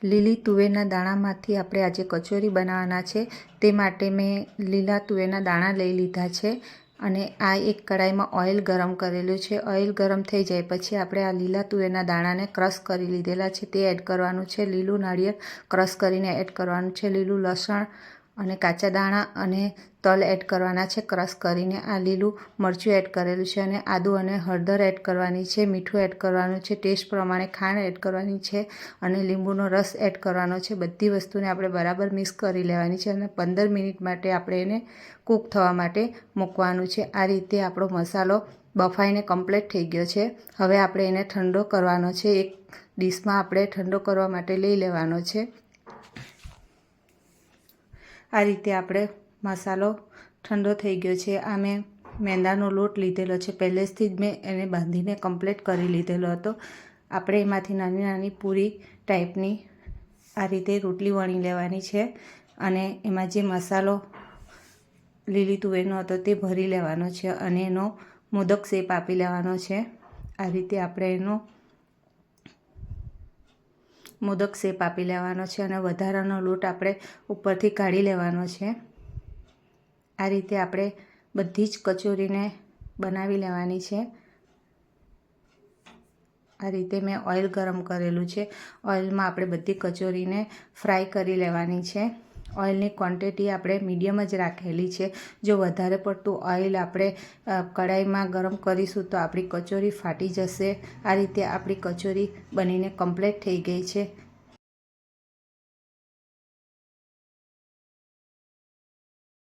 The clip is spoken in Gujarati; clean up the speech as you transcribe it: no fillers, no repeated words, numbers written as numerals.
લીલી તુવેરના દાણામાંથી આપણે આજે કચોરી બનાવવાના છે। તે માટે મેં લીલા તુવેરના દાણા લઈ લીધા છે અને આ એક કડાઈમાં ઓઇલ ગરમ કરેલું છે। ઓઇલ ગરમ થઈ જાય પછી આપણે આ લીલા તુવેરના દાણાને ક્રશ કરી લીધેલા છે તે એડ કરવાનું છે। લીલું નાળિયેર ક્રશ કરીને એડ કરવાનું છે। લીલું લસણ અને કાચા દાણા અને તલ એડ કરવાના છે ક્રશ કરીને। આ લીલું મરચું એડ કરેલું છે અને આદું અને હળદર એડ કરવાની છે। મીઠું એડ કરવાનું છે। ટેસ્ટ પ્રમાણે ખાંડ એડ કરવાની છે અને લીંબુનો રસ એડ કરવાનો છે। બધી વસ્તુને આપણે બરાબર મિક્સ કરી લેવાની છે અને 15 મિનિટ માટે આપણે એને કૂક થવા માટે મૂકવાનું છે। આ રીતે આપણો મસાલો બફાઈને કમ્પ્લીટ થઈ ગયો છે। હવે આપણે એને ઠંડો કરવાનો છે। એક ડીશમાં આપણે ઠંડો કરવા માટે લઈ લેવાનો છે। આ રીતે આપણે મસાલો ઠંડો થઈ ગયો છે। આ મેં મેંદાનો લોટ લીધેલો છે, પહેલેથી જ મેં એને બાંધીને કમ્પ્લીટ કરી લીધેલો હતો। આપણે એમાંથી નાની નાની પૂરી ટાઈપની આ રીતે રોટલી વણી લેવાની છે અને એમાં જે મસાલો લીલી તુવેરનો હતો તે ભરી લેવાનો છે અને એનો મોદક શેપ આપી લેવાનો છે। આ રીતે આપણે એનો મોદક શેપ આપી લેવાનો છે અને વધારાનો લોટ આપણે ઉપરથી કાઢી લેવાનો છે। આ રીતે આપણે બધી જ કચોરીને બનાવી લેવાની છે। આ રીતે મેં ઓઇલ ગરમ કરેલું છે। ઓઇલમાં આપણે બધી કચોરીને ફ્રાય કરી લેવાની છે। ઓઇલની ક્વોન્ટિટી આપણે મીડિયમ જ રાખેલી છે। જો વધારે પડતું ઓઇલ આપણે કડાઈમાં ગરમ કરીશું તો આપણી કચોરી ફાટી જશે। આ રીતે આપણી કચોરી બનીને કમ્પ્લીટ થઈ ગઈ છે।